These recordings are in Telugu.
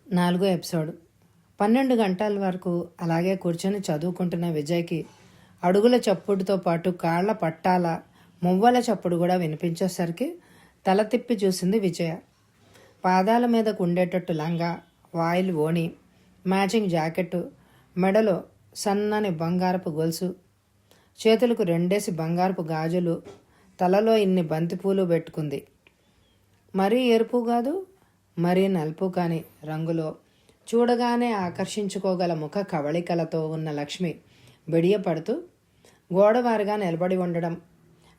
4వ ఎపిసోడ్. 12 గంటల వరకు అలాగే కూర్చొని చదువుకుంటున్న విజయ్కి అడుగుల చప్పుడుతో పాటు కాళ్ల పట్టాల మువ్వల చప్పుడు కూడా వినిపించేసరికి తల తిప్పి చూసింది విజయ. పాదాల మీదకు ఉండేటట్టు లంగా, వాయిల్ ఓణి, మ్యాచింగ్ జాకెట్టు, మెడలో సన్నని బంగారపు గొలుసు, చేతులకు 2 బంగారపు గాజులు, తలలో ఇన్ని బంతిపూలు పెట్టుకుంది. మరీ ఎరుపు కాదు, మరీ నలుపు కాని రంగులో చూడగానే ఆకర్షించుకోగల ముఖ కవళికలతో ఉన్న లక్ష్మి బిడియపడుతూ గోడవారుగా నిలబడి ఉండడం,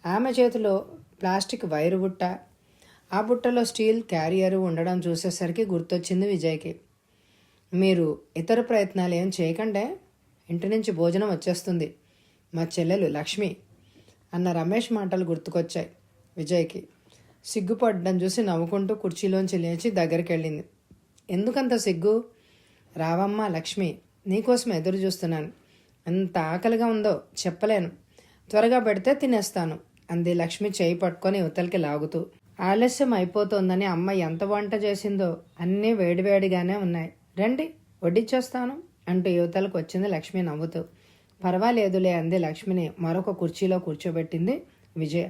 ఆమె చేతిలో ప్లాస్టిక్ వైరు బుట్ట, ఆ బుట్టలో స్టీల్ క్యారియరు ఉండడం చూసేసరికి గుర్తొచ్చింది విజయ్కి. మీరు ఇతర ప్రయత్నాలు ఏం చేయకండే, ఇంటి నుంచి భోజనం వచ్చేస్తుంది, మా చెల్లెలు లక్ష్మి అన్న రమేష్ మాటలు గుర్తుకొచ్చాయి విజయ్కి. సిగ్గుపడ్డం చూసి నవ్వుకుంటూ కుర్చీలోంచి లేచి దగ్గరికి వెళ్ళింది. ఎందుకంత సిగ్గు? రావమ్మా లక్ష్మి, నీకోసం ఎదురు చూస్తున్నాను. ఎంత ఆకలిగా ఉందో చెప్పలేను, త్వరగా పెడితే తినేస్తాను అంది లక్ష్మి చేయి పట్టుకొని యువతలకి లాగుతూ. ఆలస్యం అయిపోతోందని అమ్మ ఎంత వంట చేసిందో అన్నీ వేడివేడిగానే ఉన్నాయి, రండి వడ్డిచ్చేస్తాను అంటూ యువతలకు వచ్చింది లక్ష్మి నవ్వుతూ. పర్వాలేదులే అంది లక్ష్మిని మరొక కుర్చీలో కూర్చోబెట్టింది విజయ.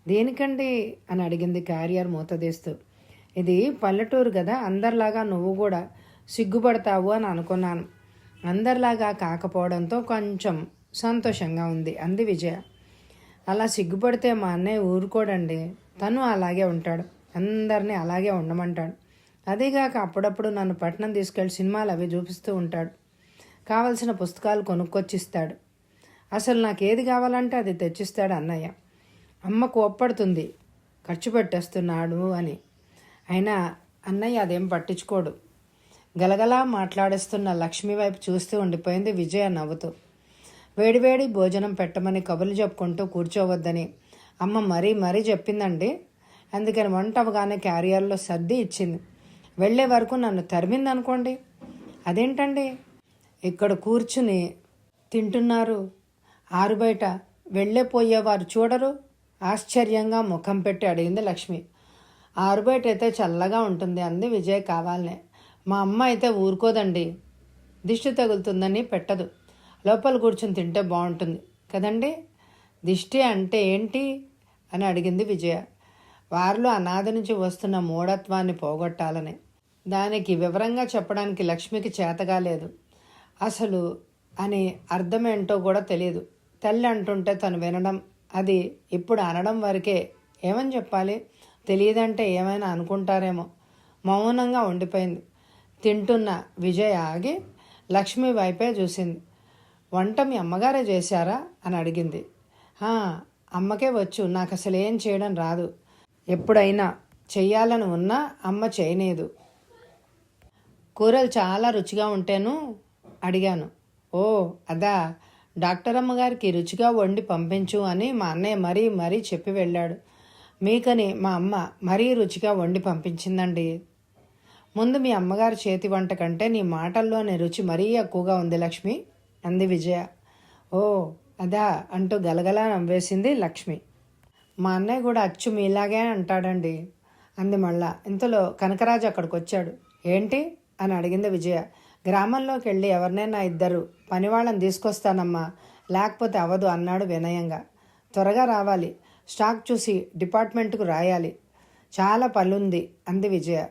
దేనికండి అని అడిగింది క్యారియర్ మూతదీస్తూ. ఇది పల్లెటూరు కదా, అందరిలాగా నువ్వు కూడా సిగ్గుపడతావు అని అనుకున్నాను. అందరిలాగా కాకపోవడంతో కొంచెం సంతోషంగా ఉంది అంది విజయ. అలా సిగ్గుపడితే మా అన్నయ్య ఊరుకోడండి, తను అలాగే ఉంటాడు, అందరినీ అలాగే ఉండమంటాడు. అదేగాక అప్పుడప్పుడు నన్ను పట్నం తీసుకెళ్ళి సినిమాలు అవి చూపిస్తూ ఉంటాడు, కావలసిన పుస్తకాలు కొనుక్కొచ్చిస్తాడు. అసలు నాకేది కావాలంటే అది తెచ్చిస్తాడు అన్నయ్య. అమ్మ కోప్పడుతుంది ఖర్చు పెట్టేస్తున్నాడు అని, అయినా అన్నయ్య అదేం పట్టించుకోడు. గలగలా మాట్లాడేస్తున్న లక్ష్మి వైపు చూస్తూ ఉండిపోయింది విజయ నవ్వుతూ. వేడివేడి భోజనం పెట్టమని కబుర్లు చెప్పుకుంటూ కూర్చోవద్దని అమ్మ మరీ చెప్పిందండి. అందుకని వంట అవగానే క్యారియర్లో సర్ది ఇచ్చింది. వెళ్ళే వరకు నన్ను తరిమింది అనుకోండి. అదేంటండి ఇక్కడ కూర్చుని తింటున్నారు, ఆరుబయట వెళ్ళే పోయేవారు చూడరు? ఆశ్చర్యంగా ముఖం పెట్టి అడిగింది లక్ష్మి. ఆరుబయట అయితే చల్లగా ఉంటుంది అంది విజయ్ కావాలనే. మా అమ్మ అయితే ఊరుకోదండి, దిష్టి తగులుతుందని పెట్టదు, లోపల కూర్చుని తింటే బాగుంటుంది కదండి. దిష్టి అంటే ఏంటి అని అడిగింది విజయ. వారిలో అనాథ నుంచి వస్తున్న మూఢత్వాన్ని పోగొట్టాలని. దానికి వివరంగా చెప్పడానికి లక్ష్మికి చేతగా లేదు. అసలు అని అర్థమేంటో కూడా తెలియదు. తల్లి అంటుంటే తను వినడం, అది ఇప్పుడు అనడం వరకే. ఏమని చెప్పాలి? తెలియదంటే ఏమైనా అనుకుంటారేమో. మౌనంగా ఉండిపోయింది. తింటున్న విజయ్ ఆగి లక్ష్మి వైపే చూసింది. వంట మీ అమ్మగారే చేశారా అని అడిగింది. అమ్మకే వచ్చు, నాకు అసలు ఏం చేయడం రాదు. ఎప్పుడైనా చెయ్యాలని ఉన్నా అమ్మ చేయలేదు. కూరలు చాలా రుచిగా ఉంటేను అడిగాను. ఓ అదా, డాక్టర్ అమ్మగారికి రుచిగా వండి పంపించు అని మా అన్నయ్య మరీ చెప్పి వెళ్ళాడు. మీకని మా అమ్మ మరీ రుచిగా వండి పంపించిందండి. ముందు మీ అమ్మగారి చేతి వంట కంటే నీ మాటల్లోని రుచి మరీ ఎక్కువగా ఉంది లక్ష్మి అంది విజయ. ఓ అదా అంటూ గలగలా నవ్వేసింది లక్ష్మి. మా అన్నయ్య కూడా అచ్చు మీలాగే అంటాడండి అంది మళ్ళా. ఇంతలో కనకరాజు అక్కడికి వచ్చాడు. ఏంటి అని అడిగింది విజయ. గ్రామంలోకి వెళ్ళి ఎవరినైనా 2 పనివాళ్ళని తీసుకొస్తానమ్మా, లేకపోతే అవదు అన్నాడు వినయంగా. త్వరగా రావాలి, స్టాక్ చూసి డిపార్ట్మెంట్కు రాయాలి, చాలా పనుంది అంది విజయ.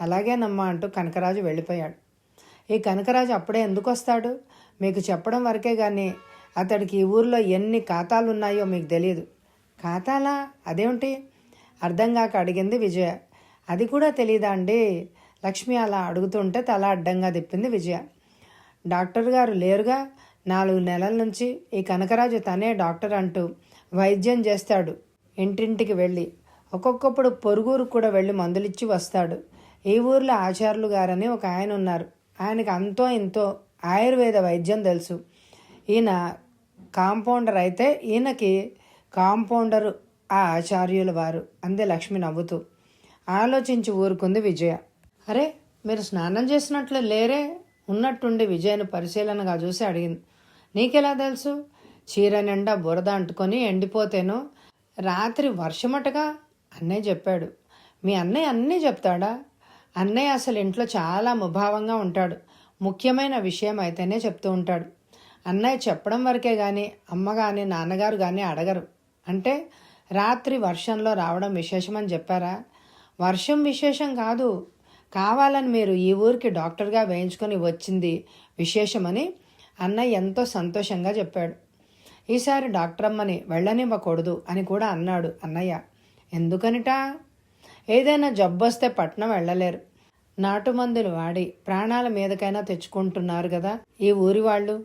అలాగేనమ్మా అంటూ కనకరాజు వెళ్ళిపోయాడు. ఈ కనకరాజు అప్పుడే ఎందుకు వస్తాడు? మీకు చెప్పడం వరకే కానీ అతడికి ఈ ఊర్లో ఎన్ని ఖాతాలు ఉన్నాయో మీకు తెలియదు. ఖాతాలా? అదేమిటి అర్థం కాక అడిగింది విజయ. అది కూడా తెలీదా అండి? లక్ష్మి అలా అడుగుతుంటే తల అడ్డంగా తిప్పింది విజయ. డాక్టర్ గారు లేరుగా, 4 నెలల నుంచి ఈ కనకరాజు తనే డాక్టర్ అంటూ వైద్యం చేస్తాడు. ఇంటింటికి వెళ్ళి ఒక్కొక్కప్పుడు పొరుగురు కూడా వెళ్ళి మందులిచ్చి వస్తాడు. ఈ ఊర్లో ఆచార్యులు గారని ఒక ఆయన ఉన్నారు, ఆయనకి అంతో ఇంతో ఆయుర్వేద వైద్యం తెలుసు. ఈయన కాంపౌండర్ అయితే ఈయనకి కాంపౌండరు ఆ ఆచార్యుల వారు అంది లక్ష్మి నవ్వుతూ. ఆలోచించి ఊరుకుంది విజయ. అరే మీరు స్నానం చేసినట్లు లేరే ఉన్నట్టుండి విజయను పరిశీలనగా చూసి అడిగింది. నీకెలా తెలుసు? చీర నిండా బురద అంటుకొని ఎండిపోతేనో. రాత్రి వర్షమటగా అన్నయ్య చెప్పాడు. మీ అన్నయ్య అన్నీ చెప్తాడా? అన్నయ్య అసలు ఇంట్లో చాలా ముభావంగా ఉంటాడు. ముఖ్యమైన విషయం అయితేనే చెప్తూ ఉంటాడు. అన్నయ్య చెప్పడం వరకే కానీ అమ్మ కానీ నాన్నగారు కానీ అడగరు. అంటే రాత్రి వర్షంలో రావడం విశేషమని చెప్పారా? వర్షం విశేషం కాదు, కావాలని మీరు ఈ ఊరికి డాక్టర్గా వేయించుకొని వచ్చింది విశేషమని అన్నయ్య ఎంతో సంతోషంగా చెప్పాడు. ఈసారి డాక్టర్ అమ్మని వెళ్ళనివ్వకూడదు అని కూడా అన్నాడు అన్నయ్య. ఎందుకనిటా? ఏదైనా జబ్బొస్తే పట్నం వెళ్ళలేరు. నాటుమందులు వాడి ప్రాణాల మీదకైనా తెచ్చుకుంటున్నారు కదా ఈ ఊరి వాళ్ళు.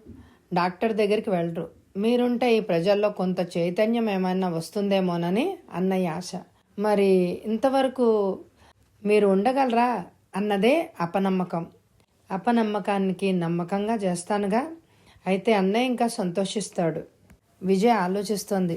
డాక్టర్ దగ్గరికి వెళ్ళరు. మీరుంటే ఈ ప్రజల్లో కొంత చైతన్యం ఏమైనా వస్తుందేమోనని అన్నయ్య ఆశ. మరి ఇంతవరకు మీరు ఉండగలరా అన్నదే అపనమ్మకం. అపనమ్మకానికి నమ్మకంగా చేస్తానుగా. అయితే అన్నయ్య ఇంకా సంతోషిస్తాడు. విజయ్ ఆలోచిస్తోంది.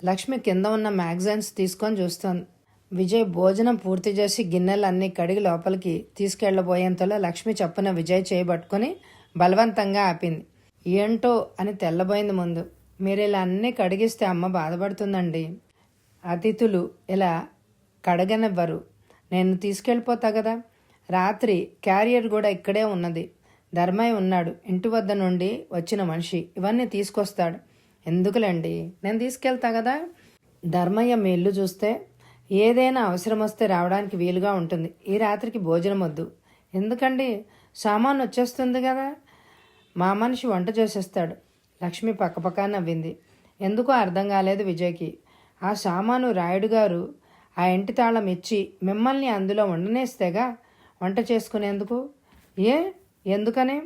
లక్ష్మి కింద ఉన్న మ్యాగజైన్స్ తీసుకొని చూస్తోంది. విజయ్ భోజనం పూర్తి చేసి గిన్నెలన్నీ కడిగి లోపలికి తీసుకెళ్లబోయేంతలో లక్ష్మి చప్పున విజయ్ చేయబట్టుకుని బలవంతంగా ఆపింది. ఏంటో అని తెల్లబోయింది ముందు. మీరు ఇలా అన్నీ కడిగిస్తే అమ్మ బాధపడుతుందండి. అతిథులు ఇలా కడగనివ్వరు. నేను తీసుకెళ్ళిపోతా కదా. రాత్రి క్యారియర్ కూడా ఇక్కడే ఉన్నది. ధర్మయ్య ఉన్నాడు, ఇంటి వద్ద నుండి వచ్చిన మనిషి. ఇవన్నీ తీసుకొస్తాడు. ఎందుకులేండి, నేను తీసుకెళ్తా కదా. ధర్మయ్య మీ ఇల్లు చూస్తే ఏదైనా అవసరం వస్తే రావడానికి వీలుగా ఉంటుంది. ఈ రాత్రికి భోజనం వద్దు. ఎందుకండి, సామాను వచ్చేస్తుంది కదా. మా మనిషి వంట చేసేస్తాడు. లక్ష్మి పక్కపక్క నవ్వింది. ఎందుకో అర్థం కాలేదు విజయ్కి. ఆ సామాను రాయుడు గారు ఆ ఇంటి తాళం ఇచ్చి మిమ్మల్ని అందులో ఉండనేస్తేగా వంట చేసుకునేందుకు. ఎందుకనే?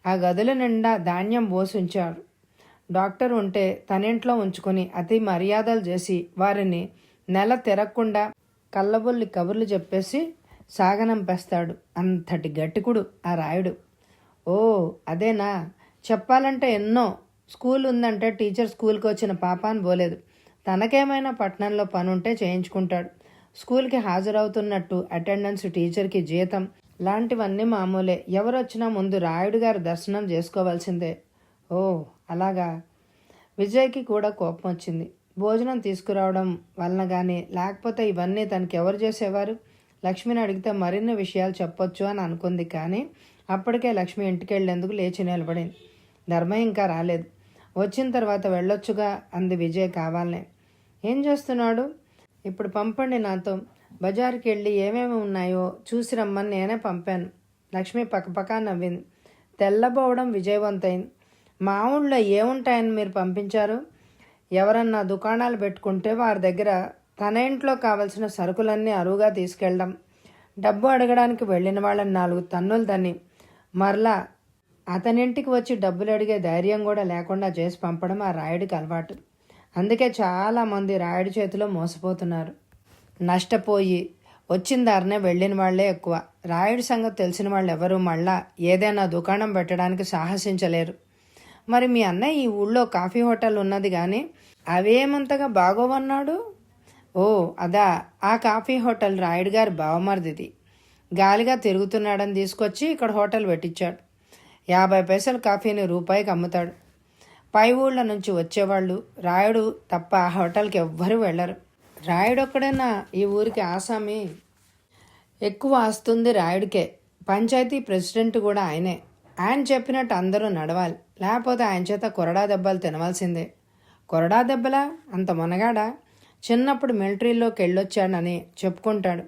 ఆ గదుల నిండా ధాన్యం పోసి ఉంచారు. డాక్టర్ ఉంటే తనింట్లో ఉంచుకొని అతి మర్యాదలు చేసి వారిని నెల తిరగకుండా కళ్ళబొల్లి కబుర్లు చెప్పేసి సాగనంపేస్తాడు. అంతటి గట్టికుడు ఆ రాయుడు. ఓ అదేనా? చెప్పాలంటే ఎన్నో. స్కూల్ ఉందంటే టీచర్ స్కూల్కి వచ్చిన పాపాన్ని పోలేదు. తనకేమైనా పట్టణంలో పనుంటే చేయించుకుంటాడు. స్కూల్కి హాజరవుతున్నట్టు అటెండెన్స్, టీచర్కి జీతం లాంటివన్నీ మామూలే. ఎవరొచ్చినా ముందు రాయుడు గారి దర్శనం చేసుకోవాల్సిందే. ఓ అలాగా. విజయ్కి కూడా కోపం వచ్చింది. భోజనం తీసుకురావడం వలన కానీ లేకపోతే ఇవన్నీ తనకి ఎవరు చేసేవారు? లక్ష్మిని అడిగితే మరిన్ని విషయాలు చెప్పొచ్చు అని అనుకుంది. కానీ అప్పటికే లక్ష్మి ఇంటికి వెళ్లేందుకు లేచి నిలబడింది. ధర్మయ్య ఇంకా రాలేదు. వచ్చిన తర్వాత వెళ్ళొచ్చుగా అంది విజయ్ కావాలనే. ఏం చేస్తున్నాడు? ఇప్పుడు పంపండి నాతో. బజారుకి వెళ్ళి ఏమేమి ఉన్నాయో చూసి రమ్మని నేనే పంపాను. లక్ష్మి పక్కపక్క నవ్వింది. తెల్లబోవడం విజయవంతైంది. మా ఊళ్ళో ఏముంటాయని మీరు పంపించారు? ఎవరన్నా దుకాణాలు పెట్టుకుంటే వారి దగ్గర తన ఇంట్లో కావలసిన సరుకులన్నీ అరువుగా తీసుకెళ్ళడం, డబ్బు అడగడానికి వెళ్ళిన వాళ్ళని 4 తన్నులు తన్ని మరలా అతనింటికి వచ్చి డబ్బులు అడిగే ధైర్యం కూడా లేకుండా చేసి పంపడం ఆ రాయుడికి అలవాటు. అందుకే చాలామంది రాయుడి చేతిలో మోసపోతున్నారు. నష్టపోయి వచ్చిన దారినే వెళ్ళిన వాళ్లే ఎక్కువ. రాయుడి సంగతి తెలిసిన వాళ్ళు ఎవరు మళ్ళా ఏదైనా దుకాణం పెట్టడానికి సాహసించలేరు. మరి మీ అన్నయ్య ఈ ఊళ్ళో కాఫీ హోటల్ ఉన్నది కానీ అవేమంతగా బాగోవన్నాడు. ఓ అదా, ఆ కాఫీ హోటల్ రాయుడు గారి బావమరిదిది. గాలిగా తిరుగుతున్నాడని తీసుకొచ్చి ఇక్కడ హోటల్ పెట్టించాడు. 50 పైసల కాఫీని రూపాయికి అమ్ముతాడు. పై ఊళ్ళ నుంచి వచ్చేవాళ్ళు రాయుడు తప్ప ఆ హోటల్కి ఎవ్వరూ వెళ్ళరు. రాయుడు ఒక్కడైనా ఈ ఊరికి ఆసామి. ఎక్కువ ఆస్తుంది రాయుడికే. పంచాయతీ ప్రెసిడెంట్ కూడా ఆయనే. ఆయన చెప్పినట్టు అందరూ నడవాలి. లేకపోతే ఆయన చేత కొరడా దెబ్బలు తినవలసిందే. కొరడా దెబ్బలా? అంత మొనగాడా? చిన్నప్పుడు మిలిటరీలోకి వెళ్ళొచ్చాడని చెప్పుకుంటాడు.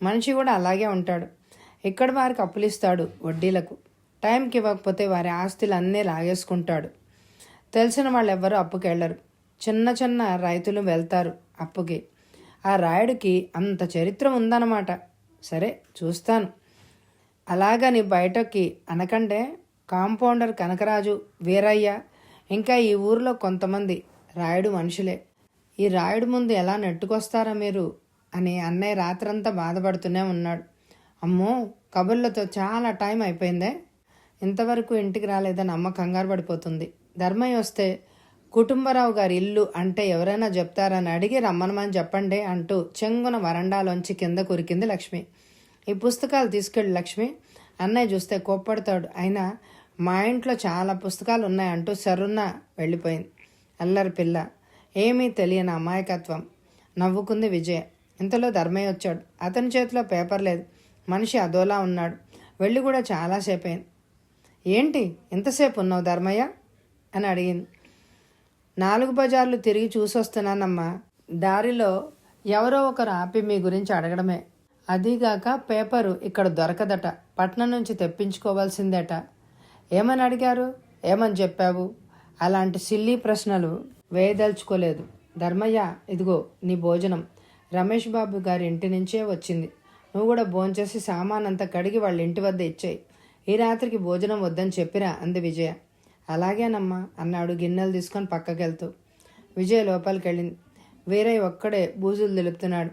మనిషి కూడా అలాగే ఉంటాడు. ఇక్కడ వారికి అప్పులిస్తాడు వడ్డీలకు. టైంకి ఇవ్వకపోతే వారి ఆస్తులు అన్నీ లాగేసుకుంటాడు. తెలిసిన వాళ్ళు ఎవ్వరూ అప్పుకి వెళ్ళరు. చిన్న చిన్న రైతులు వెళ్తారు అప్పుకి. ఆ రాయుడికి అంత చరిత్ర ఉందన్నమాట. సరే చూస్తాను. అలాగని బయటకి అనకండే. కాంపౌండర్ కనకరాజు, వీరయ్య, ఇంకా ఈ ఊరిలో కొంతమంది రాయుడు మనుషులే. ఈ రాయుడు ముందు ఎలా నెట్టుకొస్తారా మీరు అని అన్నయ్య రాత్రంతా బాధపడుతూనే ఉన్నాడు. అమ్మో, కబుర్లతో చాలా టైం అయిపోయిందే, ఇంతవరకు ఇంటికి రాలేదని అమ్మ కంగారు పడిపోతుంది. ధర్మయ్య వస్తే కుటుంబరావు గారి ఇల్లు అంటే ఎవరైనా చెప్తారని అడిగి రమ్మనమని చెప్పండి అంటూ చెంగున వరండాలోంచి కింద కురికింది లక్ష్మి. ఈ పుస్తకాలు తీసుకెళ్ళి లక్ష్మి. అన్నయ్య చూస్తే కోప్పడతాడు. అయినా మా ఇంట్లో చాలా పుస్తకాలు ఉన్నాయంటూ సరున్న వెళ్ళిపోయింది. అల్లరి పిల్ల, ఏమీ తెలియని అమాయకత్వం. నవ్వుకుంది విజయ. ఇంతలో ధర్మయ్య వచ్చాడు. అతని చేతిలో పేపర్ లేదు. మనిషి అదోలా ఉన్నాడు. వెళ్ళి కూడా చాలాసేపు అయింది. ఏంటి ఇంతసేపు ఉన్నావు ధర్మయ్య అని అడిగింది. 4 బజార్లు తిరిగి చూసొస్తున్నానమ్మా. దారిలో ఎవరో ఒకరు ఆపి మీ గురించి అడగడమే. అదీగాక పేపరు ఇక్కడ దొరకదట, పట్నం నుంచి తెప్పించుకోవాల్సిందేట. ఏమని అడిగారు? ఏమని చెప్పావు? అలాంటి సిల్లీ ప్రశ్నలు వేయదలుచుకోలేదు. ధర్మయ్య, ఇదిగో నీ భోజనం. రమేష్ బాబు గారి ఇంటి నుంచే వచ్చింది. నువ్వు కూడా భోంచేసి సామానంతా కడిగి వాళ్ళ ఇంటి వద్ద ఇచ్చేయి. ఈ రాత్రికి భోజనం వద్దని చెప్పిరా అంది విజయ. అలాగేనమ్మా అన్నాడు గిన్నెలు తీసుకొని పక్కకెళ్తూ. విజయ లోపలికి వెళ్ళింది. వీరయ్య ఒక్కడే బూజులు దులుపుతున్నాడు.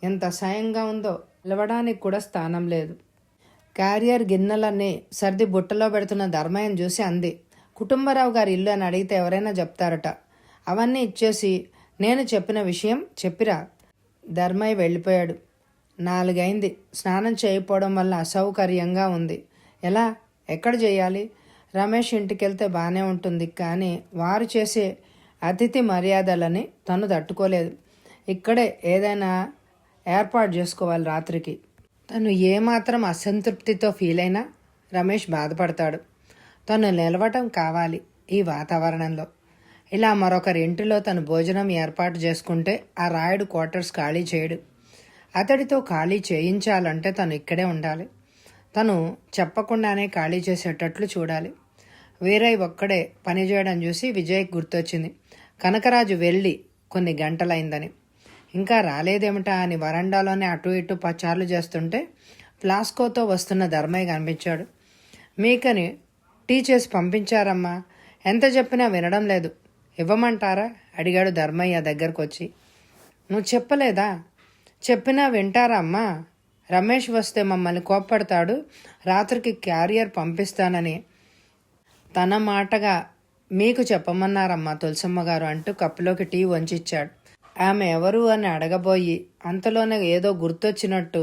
ఎంత అసహ్యంగా ఉందో. నిలవడానికి కూడా స్థానం లేదు. క్యారియర్ గిన్నెలన్నీ సర్ది బుట్టలో పెడుతున్న ధర్మయ్యను చూసి అంది. కుటుంబరావు గారి ఇల్లు అని అడిగితే ఎవరైనా చెప్తారట. అవన్నీ ఇచ్చేసి నేను చెప్పిన విషయం చెప్పిరా. ధర్మయ్య వెళ్ళిపోయాడు. 4 అయింది. స్నానం చేయకపోవడం వల్ల అసౌకర్యంగా ఉంది. ఎలా? ఎక్కడ చేయాలి? రమేష్ ఇంటికెళ్తే బాగానే ఉంటుంది, కానీ వారు చేసే అతిథి మర్యాదలని తను తట్టుకోలేదు. ఇక్కడే ఏదైనా ఏర్పాటు చేసుకోవాలి రాత్రికి. తను ఏమాత్రం అసంతృప్తితో ఫీల్ అయినా రమేష్ బాధపడతాడు. తను నిలవటం కావాలి ఈ వాతావరణంలో. ఇలా మరొకరి ఇంటిలో తను భోజనం ఏర్పాటు చేసుకుంటే ఆ రాయుడు క్వార్టర్స్ ఖాళీ చేయడు. అతడితో ఖాళీ చేయించాలంటే తను ఇక్కడే ఉండాలి. తను చెప్పకుండానే ఖాళీ చేసేటట్లు చూడాలి. వీరయ్య ఒక్కడే పనిచేయడం చూసి విజయ్కి గుర్తొచ్చింది. కనకరాజు వెళ్ళి కొన్ని గంటలైందని. ఇంకా రాలేదేమిటా అని వరండాలోనే అటు ఇటు పచార్లు చేస్తుంటే ఫ్లాస్కోతో వస్తున్న ధర్మయ్య కనిపించాడు. మీకని టీ చేసి పంపించారమ్మా. ఎంత చెప్పినా వినడం లేదు. ఇవ్వమంటారా అడిగాడు ధర్మయ్య దగ్గరకు వచ్చి. నువ్వు చెప్పలేదా? చెప్పినా వింటారా అమ్మా? రమేష్ వస్తే మమ్మల్ని కోప్పడతాడు. రాత్రికి క్యారియర్ పంపిస్తానని తన మాటగా మీకు చెప్పమన్నారమ్మా తులసమ్మ గారు అంటూ కప్పులోకి టీ వంచిచ్చాడు. ఆమె ఎవరు అని అడగబోయి అంతలోనే ఏదో గుర్తొచ్చినట్టు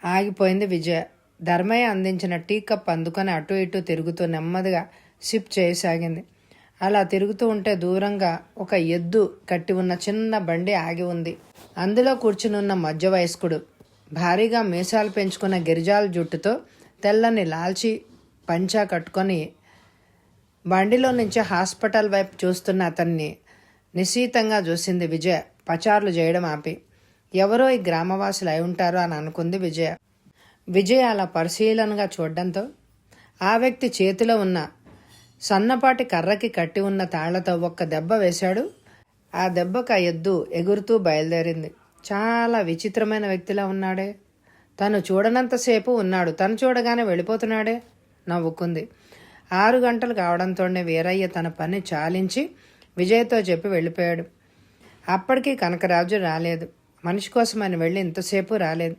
ఆగిపోయింది విజయ. ధర్మయ్య అందించిన టీ కప్ అందుకొని అటు ఇటు తిరుగుతూ నెమ్మదిగా సిప్ చేయసాగింది. అలా తిరుగుతూ ఉంటే దూరంగా ఒక ఎద్దు కట్టి ఉన్న చిన్న బండి ఆగి ఉంది. అందులో కూర్చునున్న మధ్య వయస్కుడు భారీగా మీసాలు పెంచుకున్న గిరిజాల జుట్టుతో తెల్లని లాల్చి పంచా కట్టుకొని బండిలో నుంచి హాస్పిటల్ వైపు చూస్తున్న అతన్ని నిశీతంగా చూసింది విజయ. పచార్లు చేయడం ఆపి. ఎవరో ఈ గ్రామవాసులు అయి ఉంటారు అని అనుకుంది విజయ అలా పరిశీలనగా చూడడంతో ఆ వ్యక్తి చేతిలో ఉన్న సన్నపాటి కర్రకి కట్టి ఉన్న తాళ్లతో ఒక్క దెబ్బ వేశాడు. ఆ దెబ్బకు ఆ ఎద్దు ఎగురుతూ బయలుదేరింది. చాలా విచిత్రమైన వ్యక్తిలా ఉన్నాడే. తను చూడనంతసేపు ఉన్నాడు, తను చూడగానే వెళ్ళిపోతున్నాడే నవ్వుకుంది. 6 గంటలు కావడంతోనే వీరయ్య తన పని చాలించి విజయ్తో చెప్పి వెళ్ళిపోయాడు. అప్పటికీ కనకరాజు రాలేదు. మనిషి కోసమని వెళ్ళి ఇంతసేపు రాలేదు.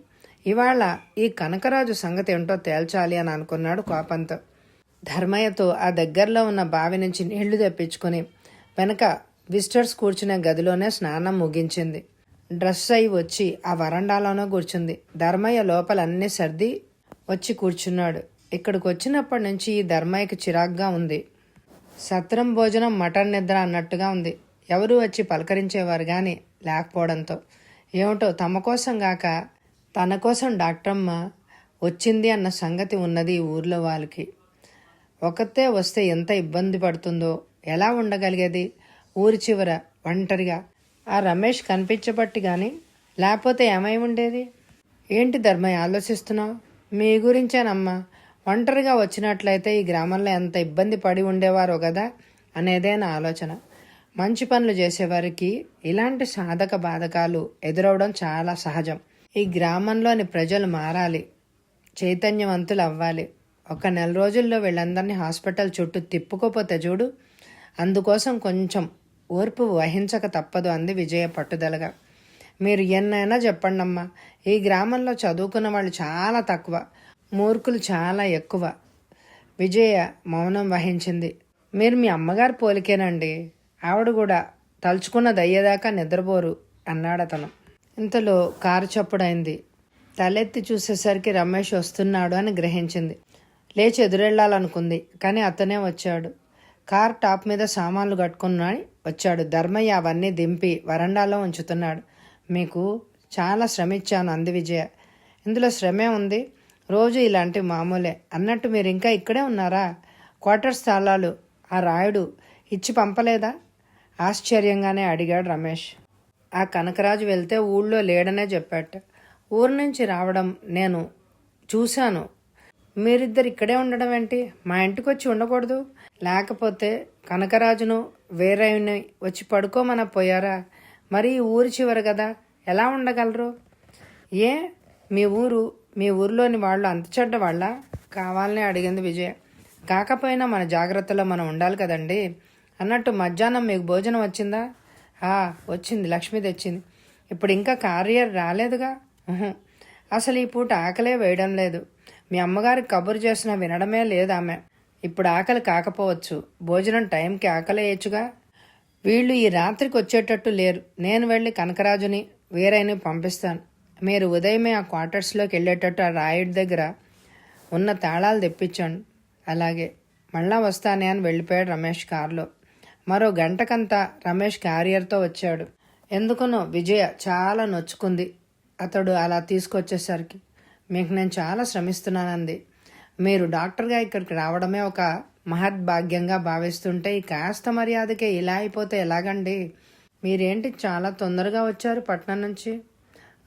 ఇవాళ ఈ కనకరాజు సంగతి ఏంటో తేల్చాలి అని అనుకున్నాడు కోపంతో. ధర్మయ్యతో ఆ దగ్గరలో ఉన్న బావి నుంచి నీళ్లు తెప్పించుకుని వెనక విజిటర్స్ కూర్చునే గదిలోనే స్నానం ముగించింది. డ్రెస్ అయి వచ్చి ఆ వరండాలోనే కూర్చుంది. ధర్మయ్య లోపల అన్నీ సర్ది వచ్చి కూర్చున్నాడు. ఇక్కడికి వచ్చినప్పటి నుంచి ఈ ధర్మయ్యకి చిరాగ్గా ఉంది. సత్రం భోజనం మటన్ నిద్ర అన్నట్టుగా ఉంది. ఎవరూ వచ్చి పలకరించేవారు కానీ లేకపోవడంతో ఏమిటో తమ కోసం గాక తన కోసం డాక్టరమ్మ వచ్చింది అన్న సంగతి ఉన్నది ఈ ఊర్లో వాళ్ళకి. ఒకతే వస్తే ఎంత ఇబ్బంది పడుతుందో, ఎలా ఉండగలిగేది ఊరి చివర ఒంటరిగా. ఆ రమేష్ కనిపించబట్టి కానీ లేకపోతే ఏమై ఉండేది? ఏంటి ధర్మయ్య ఆలోచిస్తున్నావు? మీ గురించేనమ్మా. ఒంటరిగా వచ్చినట్లయితే ఈ గ్రామంలో ఎంత ఇబ్బంది పడి ఉండేవారో కదా అనేదే నా ఆలోచన. మంచి పనులు చేసేవారికి ఇలాంటి సాధక బాధకాలు ఎదురవడం చాలా సహజం. ఈ గ్రామంలోని ప్రజలు మారాలి, చైతన్యవంతులు అవ్వాలి. ఒక 4 రోజుల్లో వీళ్ళందరినీ హాస్పిటల్ చుట్టూ తిప్పుకోపోతే చూడు, అందుకోసం కొంచెం ఓర్పు వహించక తప్పదు అంది విజయ పట్టుదలగా. మీరు ఎన్నైనా చెప్పండమ్మా, ఈ గ్రామంలో చదువుకున్న వాళ్ళు చాలా తక్కువ, మూర్ఖులు చాలా ఎక్కువ. విజయ మౌనం వహించింది. మీరు మీ అమ్మగారు పోలికేనండి. ఆవిడ కూడా తలుచుకున్నది అయ్యేదాకా నిద్రపోరు అన్నాడతను. ఇంతలో కారు చప్పుడైంది. తలెత్తి చూసేసరికి రమేష్ వస్తున్నాడు అని గ్రహించింది. లేచి ఎదురెళ్లాలనుకుంది, కానీ అతనే వచ్చాడు. కార్ టాప్ మీద సామాన్లు కట్టుకుని వచ్చాడు. ధర్మయ్య అవన్నీ దింపి వరండాలో ఉంచుతున్నాడు. మీకు చాలా శ్రమించాను అంది విజయ. ఇందులో శ్రమే ఉంది, రోజు ఇలాంటి మామూలే. అన్నట్టు మీరు ఇంకా ఇక్కడే ఉన్నారా? క్వార్టర్స్ తాళాలు ఆ రాయుడు ఇచ్చి పంపలేదా? ఆశ్చర్యంగానే అడిగాడు రమేష్. ఆ కనకరాజు వెళ్తే ఊళ్ళో లేడనే చెప్పాట. ఊరు నుంచి రావడం నేను చూశాను. మీరిద్దరు ఇక్కడే ఉండడం ఏంటి? మా ఇంటికి వచ్చి ఉండకూడదు? లేకపోతే కనకరాజును వేరేని వచ్చి పడుకోమన పోయారా? మరి ఊరి చివరి కదా, ఎలా ఉండగలరు? ఏ మీ ఊరిలోని వాళ్ళు అంత చెడ్డ వాళ్ళ? కావాలనే అడిగింది విజయ. కాకపోయినా మన జాగ్రత్తలో మనం ఉండాలి కదండి. అన్నట్టు మధ్యాహ్నం మీకు భోజనం వచ్చిందా? వచ్చింది, లక్ష్మి తెచ్చింది. ఇప్పుడు ఇంకా కారియర్ రాలేదుగా? అసలు ఈ పూట ఆకలే వేయడం లేదు. మీ అమ్మగారికి కబురు చేసినా వినడమే లేదు ఆమె. ఇప్పుడు ఆకలి కాకపోవచ్చు, భోజనం టైంకి ఆకలేయచ్చుగా. వీళ్ళు ఈ రాత్రికి వచ్చేటట్టు లేరు. నేను వెళ్ళి కనకరాజుని వేరైనా పంపిస్తాను. మీరు ఉదయమే ఆ క్వార్టర్స్లోకి వెళ్ళేటట్టు ఆ రాయుడి దగ్గర ఉన్న తాళాలు తెప్పించండి. అలాగే, మళ్ళా వస్తానే అని వెళ్ళిపోయాడు రమేష్ కారులో. మరో గంటకంతా రమేష్ క్యారియర్తో వచ్చాడు. ఎందుకునో విజయ చాలా నొచ్చుకుంది అతడు అలా తీసుకొచ్చేసరికి. మీకు నేను చాలా శ్రమిస్తున్నానంది. మీరు డాక్టర్గా ఇక్కడికి రావడమే ఒక మహద్భాగ్యంగా భావిస్తుంటే ఈ కాస్త మర్యాదకే ఇలా అయిపోతే ఎలాగండి? మీరేంటి చాలా తొందరగా వచ్చారు పట్నం నుంచి?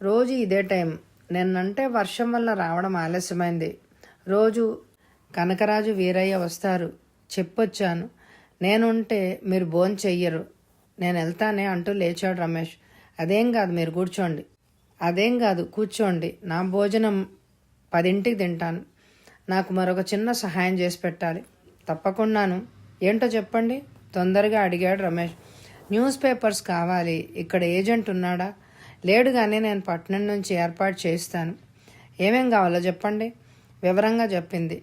రోజు ఇదే టైం. నిన్నంటే వర్షం వల్ల రావడం ఆలస్యమైంది. రోజు కనకరాజు వీరయ్య వస్తారు చెప్పొచ్చాను. నేనుంటే మీరు భోజనం చెయ్యరు. నేను వెళ్తానే అంటూ లేచాడు రమేష్. అదేం కాదు, మీరు కూర్చోండి. అదేం కాదు, కూర్చోండి. నా భోజనం 10ంటికి తింటాను. నాకు మరొక చిన్న సహాయం చేసి పెట్టాలి. తప్పకుండాను. ఏంటో చెప్పండి, తొందరగా అడిగాడు రమేష్. న్యూస్ పేపర్స్ కావాలి. ఇక్కడ ఏజెంట్ ఉన్నాడా? లేడు, కానీ నేను పట్నం నుంచి ఏర్పాటు చేయిస్తాను. ఏమేం కావాలో చెప్పండి, వివరంగా చెప్పింది.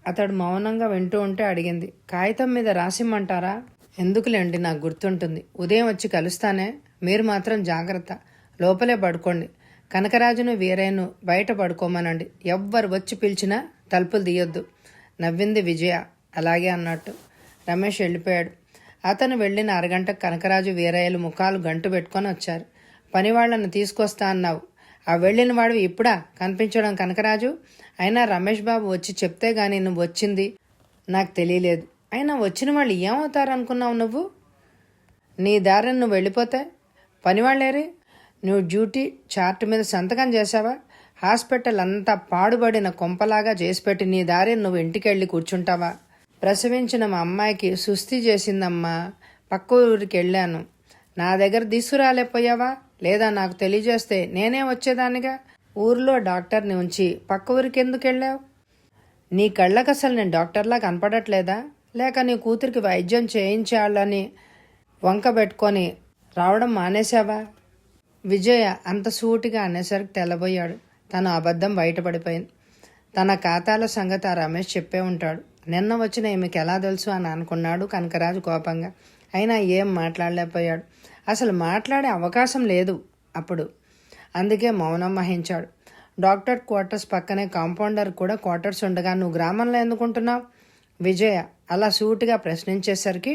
అతడు మౌనంగా వింటూ ఉంటే అడిగింది, కాగితం మీద రాసిమ్మంటారా? ఎందుకులేండి, నాకు గుర్తుంటుంది. ఉదయం వచ్చి కలుస్తానే. మీరు మాత్రం జాగ్రత్త, లోపలే పడుకోండి. కనకరాజును వీరయ్యను బయట పడుకోమనండి. ఎవ్వరు వచ్చి పిలిచినా తలుపులు తీయొద్దు. నవ్వింది విజయ. అలాగే అన్నట్టు రమేష్ వెళ్ళిపోయాడు. అతను వెళ్ళిన అరగంటకు కనకరాజు వీరయ్యలు ముఖాలు గంటు పెట్టుకొని వచ్చారు. పనివాళ్లను తీసుకొస్తా అన్నావు, ఆ వెళ్ళిన వాడు ఇప్పుడా కనిపించడం కనకరాజు? అయినా రమేష్ బాబు వచ్చి చెప్తే గాని నువ్వు వచ్చింది నాకు తెలియలేదు. అయినా వచ్చిన వాళ్ళు ఏమవుతారు అనుకున్నావు నువ్వు? నీ దారిని నువ్వు వెళ్ళిపోతే పనివాళ్ళేరి? నువ్వు డ్యూటీ చార్ట్ మీద సంతకం చేశావా? హాస్పిటల్ అంతా పాడుబడిన కొంపలాగా చేసిపెట్టి నీ దారిని నువ్వు ఇంటికి వెళ్ళి కూర్చుంటావా? ప్రసవించిన మా అమ్మాయికి సుస్థి చేసిందమ్మా, పక్క ఊరికి వెళ్ళాను. నా దగ్గర తీసుకురాలేకపోయావా? లేదా నాకు తెలియజేస్తే నేనే వచ్చేదానిగా. ఊర్లో డాక్టర్ని ఉంచి పక్క ఊరికి ఎందుకు వెళ్ళావు? నీ కళ్ళకు అసలు నేను డాక్టర్లా కనపడట్లేదా? లేక నీ కూతురికి వైద్యం చేయించాలని వంక పెట్టుకొని రావడం మానేశావా? విజయ అంత సూటిగా అనేసరికి తెల్లబోయాడు. తన అబద్ధం బయటపడిపోయింది. తన ఖాతాల సంగతి ఆ రమేష్ చెప్పే ఉంటాడు. నిన్న వచ్చిన ఈమెకి ఎలా తెలుసు అని అనుకున్నాడు కనకరాజు కోపంగా. అయినా ఏం మాట్లాడలేకపోయాడు. అసలు మాట్లాడే అవకాశం లేదు అప్పుడు. అందుకే మౌనం వహించాడు. డాక్టర్ క్వార్టర్స్ పక్కనే కాంపౌండర్ కూడా క్వార్టర్స్ ఉండగా నువ్వు గ్రామంలో ఎందుకుంటున్నావు? విజయ అలా సూటిగా ప్రశ్నించేసరికి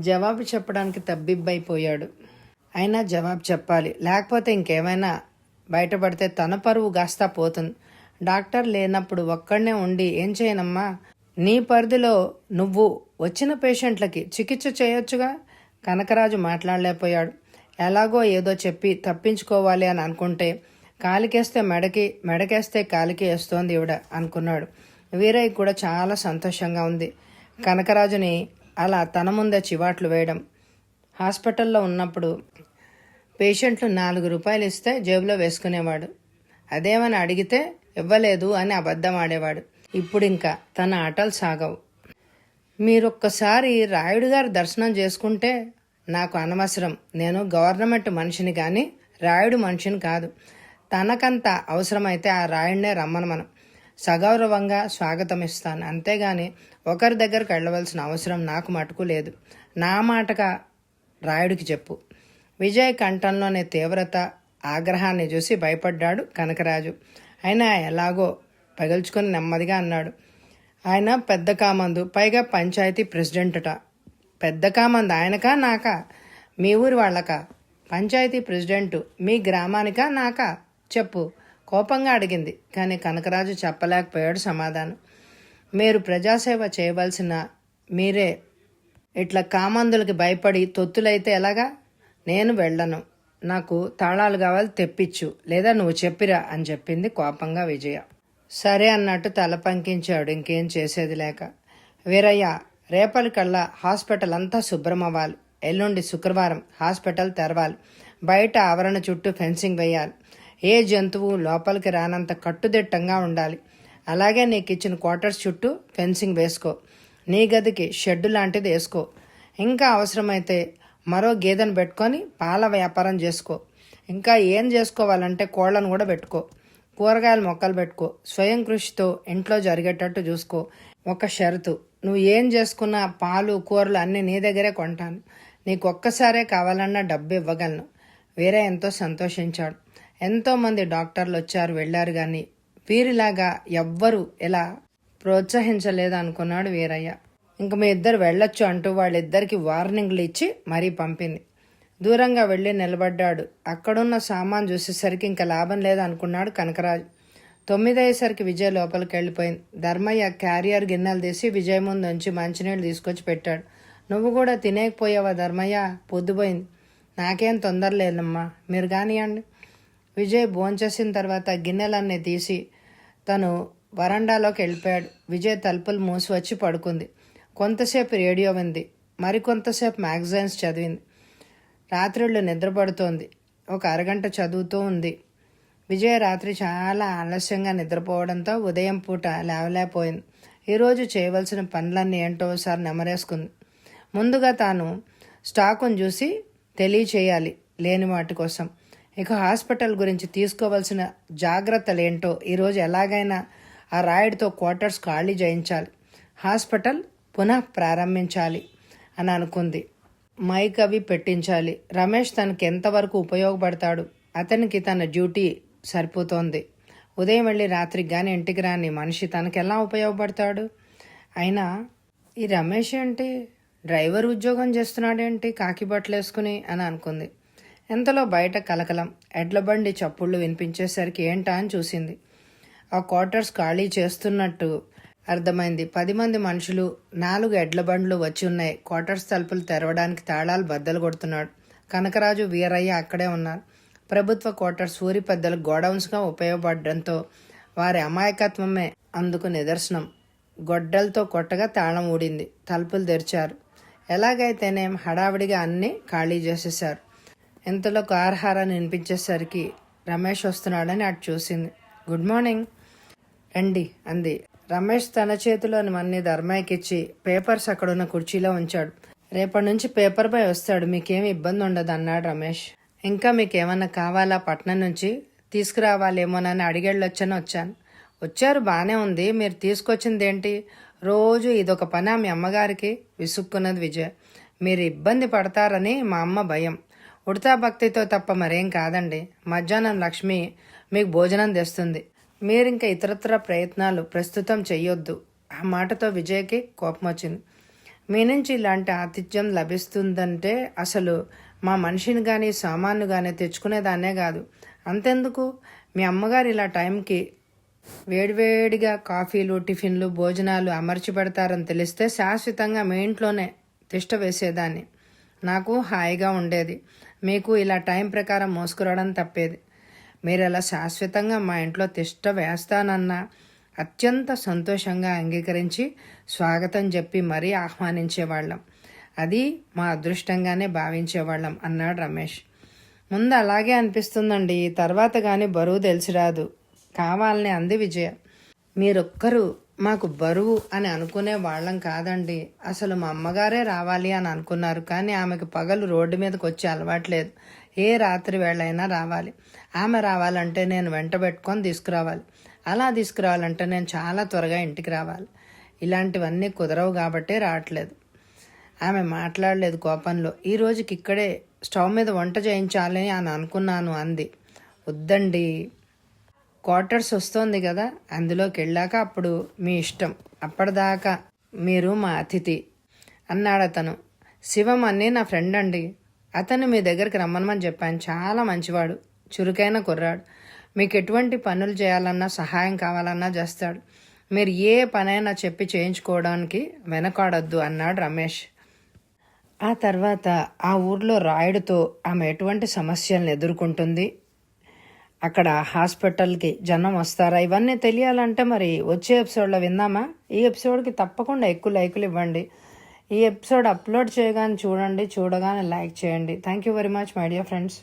జవాబు చెప్పడానికి తబ్బిబ్బైపోయాడు. అయినా జవాబు చెప్పాలి, లేకపోతే ఇంకేమైనా బయటపడితే తన పరువు గాస్తా పోతుంది. డాక్టర్ లేనప్పుడు ఒక్కడనే ఉండి ఏం చేయనమ్మా? నీ పరిధిలో నువ్వు వచ్చిన పేషెంట్లకి చికిత్స చేయొచ్చుగా. కనకరాజు మాట్లాడలేకపోయాడు. ఎలాగో ఏదో చెప్పి తప్పించుకోవాలి అని అనుకుంటే కాలికేస్తే మెడకేస్తే కాలికి వేస్తోంది ఈవిడ అనుకున్నాడు. వీరయ్య కూడా చాలా సంతోషంగా ఉంది కనకరాజుని అలా తన ముందే చివాట్లు వేయడం. హాస్పిటల్లో ఉన్నప్పుడు పేషెంట్లు 4 రూపాయలు ఇస్తే జేబులో వేసుకునేవాడు. అదేమని అడిగితే ఇవ్వలేదు అని అబద్ధం ఆడేవాడు. ఇప్పుడు ఇంకా తన ఆటలు సాగవు. మీరొక్కసారి రాయుడు గారి దర్శనం చేసుకుంటే నాకు అనవసరం. నేను గవర్నమెంట్ మనిషిని కానీ రాయుడు మనిషిని కాదు. తనకంత అవసరమైతే ఆ రాయుడినే రమ్మను. మనం సగౌరవంగా స్వాగతం ఇస్తాను, అంతేగాని ఒకరి దగ్గరకు వెళ్ళవలసిన అవసరం నాకు మటుకు లేదు. నా మాటగా రాయుడికి చెప్పు. విజయ్ కంఠంలోనే తీవ్రత, ఆగ్రహాన్ని చూసి భయపడ్డాడు కనకరాజు. అయినా ఎలాగో పగిల్చుకొని నెమ్మదిగా అన్నాడు. ఆయన పెద్ద కామందు, పైగా పంచాయతీ ప్రెసిడెంటట. పెద్ద కామందు ఆయనకా నాకా? మీ ఊరి వాళ్ళకా? పంచాయతీ ప్రెసిడెంటు మీ గ్రామానికా నాకా? చెప్పు. కోపంగా అడిగింది. కానీ కనకరాజు చెప్పలేకపోయాడు సమాధానం. మీరు ప్రజాసేవ చేయవలసిన మీరే ఇట్లా కామందులకి భయపడి తొత్తులైతే ఎలాగా? నేను వెళ్ళను, నాకు తాళాలు కావాలి, తెప్పించు, లేదా నువ్వు చెప్పిరా అని చెప్పింది కోపంగా విజయ. సరే అన్నట్టు తల పంకించాడు, ఇంకేం చేసేది లేక. వీరయ్య, రేపటికల్లా హాస్పిటల్ అంతా శుభ్రం అవ్వాలి. ఎల్లుండి శుక్రవారం హాస్పిటల్ తెరవాలి. బయట ఆవరణ చుట్టూ ఫెన్సింగ్ వేయాలి. ఏ జంతువు లోపలికి రానంత కట్టుదిట్టంగా ఉండాలి. అలాగే నీకు ఇచ్చిన క్వార్టర్స్ చుట్టూ ఫెన్సింగ్ వేసుకో. నీ గదికి షెడ్డు లాంటిది వేసుకో. ఇంకా అవసరమైతే మరో గేదెను పెట్టుకొని పాల వ్యాపారం చేసుకో. ఇంకా ఏం చేసుకోవాలంటే కోళ్లను కూడా పెట్టుకో. కూరగాయల మొక్కలు పెట్టుకో. స్వయం కృషితో ఇంట్లో జరిగేటట్టు చూసుకో. ఒక షరతు, నువ్వు ఏం చేసుకున్నా పాలు కూరలు అన్నీ నీ దగ్గరే కొంటాను. నీకు ఒక్కసారే కావాలన్నా డబ్బు ఇవ్వగలను. వీరే ఎంతో సంతోషించాడు. ఎంతోమంది డాక్టర్లు వచ్చారు వెళ్ళారు, కానీ వీరిలాగా ఎవ్వరూ ఇలా ప్రోత్సహించలేదు అనుకున్నాడు వీరయ్య. ఇంక మీ ఇద్దరు వెళ్ళొచ్చు అంటూ వాళ్ళిద్దరికి వార్నింగ్లు ఇచ్చి మరీ పంపింది. దూరంగా వెళ్ళి నిలబడ్డాడు. అక్కడున్న సామాన్ చూసేసరికి ఇంకా లాభం లేదనుకున్నాడు కనకరాజు. 9 అయ్యేసరికి విజయ్ లోపలికి వెళ్ళిపోయింది. ధర్మయ్య క్యారియర్ గిన్నెలు తీసి విజయ్ ముందు ఉంచి మంచినీళ్ళు తీసుకొచ్చి పెట్టాడు. నువ్వు కూడా తినేకపోయావా ధర్మయ్య? పొద్దుపోయింది. నాకేం తొందర లేదమ్మా, మీరు కానివ్వండి. విజయ్ భోంచేసిన తర్వాత గిన్నెలన్నీ తీసి తను వరండాలోకి వెళ్ళిపోయాడు. విజయ్ తలుపులు మూసి వచ్చి పడుకుంది. కొంతసేపు రేడియో వింది, మరికొంతసేపు మ్యాగజైన్స్ చదివింది. రాత్రిళ్ళు నిద్రపడుతోంది. ఒక అరగంట చదువుతూ ఉంది. విజయ రాత్రి చాలా ఆలస్యంగా నిద్రపోవడంతో ఉదయం పూట లేవలేకపోయింది. ఈరోజు చేయవలసిన పనులన్నీ ఏంటో ఒకసారి నెమరేసుకుంది. ముందుగా తాను స్టాకును చూసి తెలియచేయాలి లేని వాటి కోసం. ఇక హాస్పిటల్ గురించి తీసుకోవాల్సిన జాగ్రత్తలు ఏంటో ఈరోజు ఎలాగైనా ఆ రాయుడితో క్వార్టర్స్ ఖాళీ చేయించాలి. హాస్పిటల్ పునః ప్రారంభించాలి అని అనుకుంది. మైక్ అవి పెట్టించాలి. రమేష్ తనకి ఎంతవరకు ఉపయోగపడతాడు? అతనికి తన డ్యూటీ సరిపోతోంది. ఉదయం వెళ్ళి రాత్రికి కానీ ఇంటికి రాని మనిషి తనకి ఎలా ఉపయోగపడతాడు? అయినా ఈ రమేష్ ఏంటి డ్రైవర్ ఉద్యోగం చేస్తున్నాడేంటి కాకి బట్టలు వేసుకుని అని అనుకుంది. ఎంతలో బయట కలకలం, ఎడ్ల బండి చప్పుళ్ళు వినిపించేసరికి ఏంటా అని చూసింది. ఆ క్వార్టర్స్ ఖాళీ చేస్తున్నట్టు అర్థమైంది. 10 మంది మనుషులు, 4 ఎడ్ల బండ్లు వచ్చి ఉన్నాయి. క్వార్టర్స్ తలుపులు తెరవడానికి తాళాలు బద్దలు కొడుతున్నాడు. కనకరాజు వీరయ్య అక్కడే ఉన్నారు. ప్రభుత్వ క్వార్టర్స్ ఊరి పెద్దలకు గోడౌన్స్గా ఉపయోగపడడంతో వారి అమాయకత్వమే అందుకు నిదర్శనం. గొడ్డలతో కొట్టగా తాళం ఊడింది. తలుపులు తెరిచారు. ఎలాగైతేనేం హడావిడిగా అన్నీ ఖాళీ చేసేశారు. ఇంతలో కార్ హారాన్ని వినిపించేసరికి రమేష్ వస్తున్నాడని అటు చూసింది. గుడ్ మార్నింగ్ రండి అంది. రమేష్ తన చేతిలోని మన్ని ధర్మయ్యకిచ్చి పేపర్స్ అక్కడున్న కుర్చీలో ఉంచాడు. రేపటి నుంచి పేపర్ బాయ్ వస్తాడు, మీకేమి ఇబ్బంది ఉండదు అన్నాడు రమేష్. ఇంకా మీకేమన్నా కావాలా? పట్నం నుంచి తీసుకురావాలేమోనని అడిగెళ్ళొచ్చని వచ్చాను. వచ్చారు బాగానే ఉంది, మీరు తీసుకొచ్చింది ఏంటి? రోజు ఇదొక పని మీ అమ్మగారికి విసుక్కున్నది విజయ. మీరు ఇబ్బంది పడతారని మా అమ్మ భయం. ఉడతా భక్తితో తప్ప మరేం కాదండి. మధ్యాహ్నం లక్ష్మి మీకు భోజనం తెస్తుంది. మీరింక ఇతరత్ర ప్రయత్నాలు ప్రస్తుతం చెయ్యొద్దు. ఆ మాటతో విజయ్కి కోపం వచ్చింది. మీ నుంచి ఇలాంటి ఆతిథ్యం లభిస్తుందంటే అసలు మా మనిషిని కానీ సామాన్లు కానీ తెచ్చుకునేదాన్నే కాదు. అంతెందుకు, మీ అమ్మగారు ఇలా టైంకి వేడివేడిగా కాఫీలు టిఫిన్లు భోజనాలు అమర్చి పెడతారని తెలిస్తే శాశ్వతంగా మీ ఇంట్లోనే తిష్ట వేసేదాన్ని. నాకు హాయిగా ఉండేది. మీకు ఇలా టైం ప్రకారం మోసుకురావడం తప్పేది. మీరు అలా శాశ్వతంగా మా ఇంట్లో తిష్ట వేస్తానన్నా అత్యంత సంతోషంగా అంగీకరించి స్వాగతం చెప్పి మరీ ఆహ్వానించేవాళ్ళం. అది మా అదృష్టంగానే భావించేవాళ్ళం అన్నాడు రమేష్. ముందు అలాగే అనిపిస్తుందండి, తర్వాత కానీ బరువు తెలిసిరాదు కావాలని అంది విజయ. మీరొక్కరు మాకు బరువు అని అనుకునే వాళ్ళం కాదండి. అసలు మా అమ్మగారే రావాలి అని అనుకున్నారు, కానీ ఆమెకు పగలు రోడ్డు మీదకి వచ్చే అలవాట్లేదు. ఏ రాత్రి వేళైనా రావాలి. ఆమె రావాలంటే నేను వెంట పెట్టుకొని తీసుకురావాలి. అలా తీసుకురావాలంటే నేను చాలా త్వరగా ఇంటికి రావాలి. ఇలాంటివన్నీ కుదరవు కాబట్టే రావట్లేదు. ఆమె మాట్లాడలేదు కోపంలో. ఈ రోజుకి ఇక్కడే స్టవ్ మీద వంట చేయించాలని అని అనుకున్నాను అంది. వద్దండి, క్వార్టర్స్ వస్తోంది కదా, అందులోకి వెళ్ళాక అప్పుడు మీ ఇష్టం. అప్పటిదాకా మీరు మా అతిథి అన్నాడు అతను. శివం అన్నీ నా ఫ్రెండ్ అండి. అతను మీ దగ్గరికి రమ్మనమని చెప్పాను. చాలా మంచివాడు, చురుకైన కుర్రాడు. మీకు ఎటువంటి పనులు చేయాలన్నా సహాయం కావాలన్నా చేస్తాడు. మీరు ఏ పనైనా చెప్పి చేయించుకోవడానికి వెనకాడొద్దు అన్నాడు రమేష్. ఆ తర్వాత ఆ ఊర్లో రాయుడుతో ఆమె ఎటువంటి సమస్యలను ఎదుర్కొంటుంది, అక్కడ హాస్పిటల్కి జనం వస్తారా, ఇవన్నీ తెలియాలంటే మరి వచ్చే ఎపిసోడ్లో విందామా? ఈ ఎపిసోడ్కి తప్పకుండా ఎక్కువ లైకులు ఇవ్వండి. ఈ ఎపిసోడ్ అప్లోడ్ చేయగానే చూడండి, చూడగానే లైక్ చేయండి. Thank you very much my dear friends.